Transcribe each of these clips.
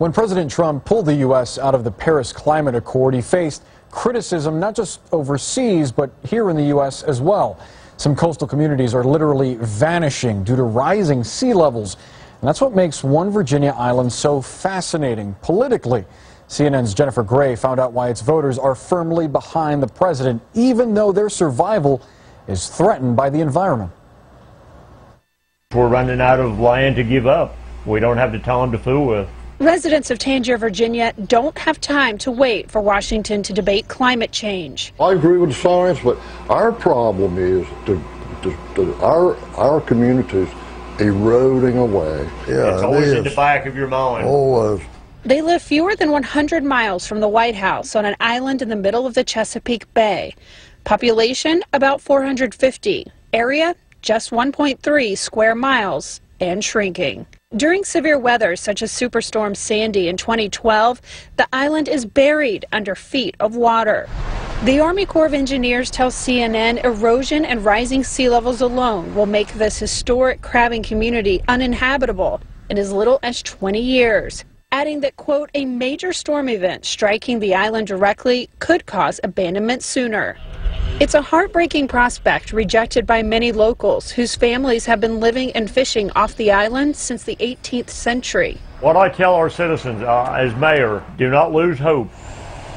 When President Trump pulled the U.S. out of the Paris Climate Accord, he faced criticism not just overseas, but here in the U.S. as well. Some coastal communities are literally vanishing due to rising sea levels. And that's what makes one Virginia island so fascinating politically. CNN's Jennifer Gray found out why its voters are firmly behind the president, even though their survival is threatened by the environment. We're running out of land to give up. We don't have the time to fool with. Residents of Tangier, Virginia don't have time to wait for Washington to debate climate change. I agree with the science, but our problem is our communities eroding away. Yeah, it's always in the back of your mind. Always. They live fewer than 100 miles from the White House on an island in the middle of the Chesapeake Bay. Population about 450. Area just 1.3 square miles and shrinking. During severe weather such as Superstorm Sandy in 2012, the island is buried under feet of water. The Army Corps of Engineers tells CNN erosion and rising sea levels alone will make this historic crabbing community uninhabitable in as little as 20 years, adding that, quote, a major storm event striking the island directly could cause abandonment sooner. It's a heartbreaking prospect rejected by many locals whose families have been living and fishing off the island since the 18th century. What I tell our citizens as mayor, do not lose hope.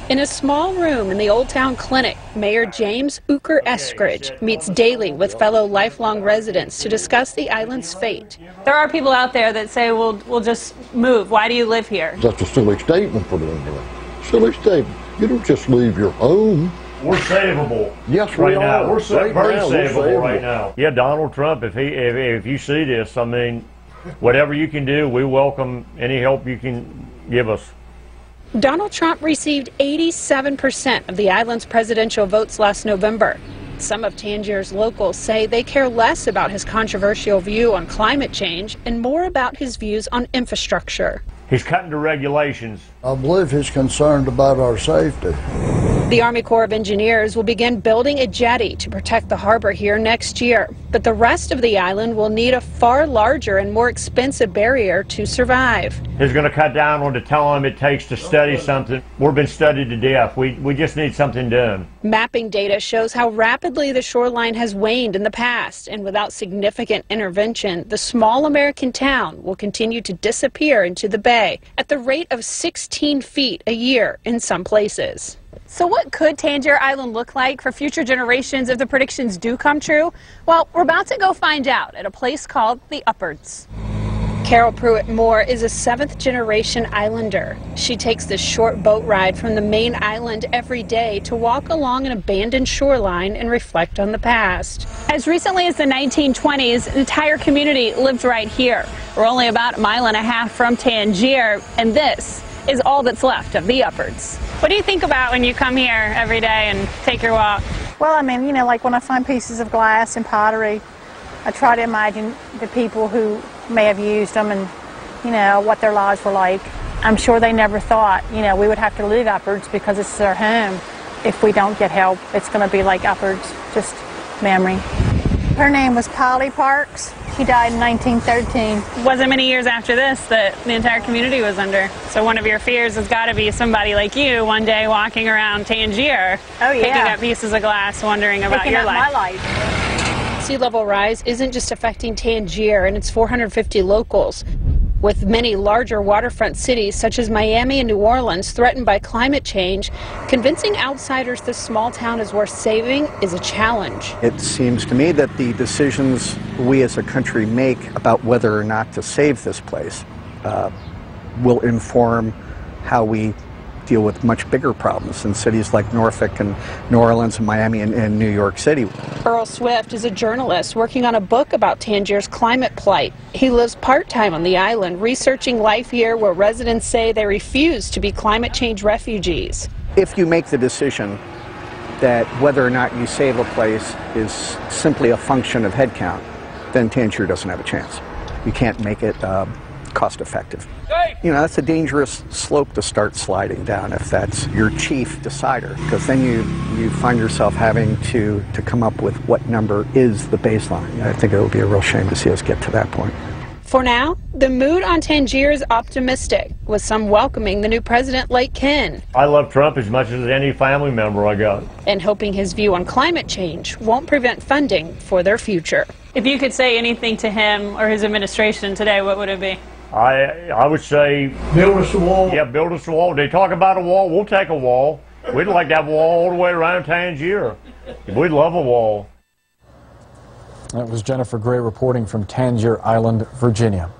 In a small room in the Old Town Clinic, Mayor James Ooker Eskridge meets daily with fellow lifelong residents to discuss the island's fate. There are people out there that say, we'll just move. Why do you live here? That's a silly statement for them. Silly statement. You don't just leave your home. We're savable. Yes, right we now. are. We're very now, savable right now. Yeah, Donald Trump, if you see this, I mean, whatever you can do, we welcome any help you can give us. Donald Trump received 87% of the island's presidential votes last November. Some of Tangier's locals say they care less about his controversial view on climate change and more about his views on infrastructure. He's cutting the regulations. I believe he's concerned about our safety. The Army Corps of Engineers will begin building a jetty to protect the harbor here next year, but the rest of the island will need a far larger and more expensive barrier to survive. He's going to cut down on the time it takes to study something. We've been studied to death. We just need something done. Mapping data shows how rapidly the shoreline has waned in the past, and without significant intervention, the small American town will continue to disappear into the bay at the rate of 16 feet a year in some places. So what could Tangier Island look like for future generations if the predictions do come true? Well, we're about to go find out at a place called the Uppards. Carol Pruitt-Moore is a seventh-generation islander. She takes this short boat ride from the main island every day to walk along an abandoned shoreline and reflect on the past. As recently as the 1920s, an entire community lived right here. We're only about a mile and a half from Tangier, and this is all that's left of the Uppards. What do you think about when you come here every day and take your walk? Well, I mean, you know, like when I find pieces of glass and pottery, I try to imagine the people who may have used them and, you know, what their lives were like. I'm sure they never thought, you know, we would have to leave Uppards because it's their home. If we don't get help, it's going to be like Uppards, just memory. Her name was Polly Parks. She died in 1913. Wasn't many years after this that the entire community was under. So one of your fears has got to be somebody like you one day walking around Tangier, picking up pieces of glass, wondering about your life. My life. Sea level rise isn't just affecting Tangier and its 450 locals. With many larger waterfront cities such as Miami and New Orleans threatened by climate change, convincing outsiders this small town is worth saving is a challenge. It seems to me that the decisions we as a country make about whether or not to save this place will inform how we deal with much bigger problems in cities like Norfolk and New Orleans and Miami and New York City. Earl Swift is a journalist working on a book about Tangier's climate plight. He lives part-time on the island, researching life here where residents say they refuse to be climate change refugees. If you make the decision that whether or not you save a place is simply a function of headcount, then Tangier doesn't have a chance. You can't make it cost-effective. You know, that's a dangerous slope to start sliding down if that's your chief decider, because then you find yourself having to come up with what number is the baseline. I think it would be a real shame to see us get to that point. For now, the mood on Tangier is optimistic, with some welcoming the new president like Ken. I love Trump as much as any family member I got. And hoping his view on climate change won't prevent funding for their future. If you could say anything to him or his administration today, what would it be? I would say, Build us a wall. yeah, build us a wall. They talk about a wall, we'll take a wall. We'd like to have a wall all the way around Tangier. We'd love a wall. That was Jennifer Gray reporting from Tangier Island, Virginia.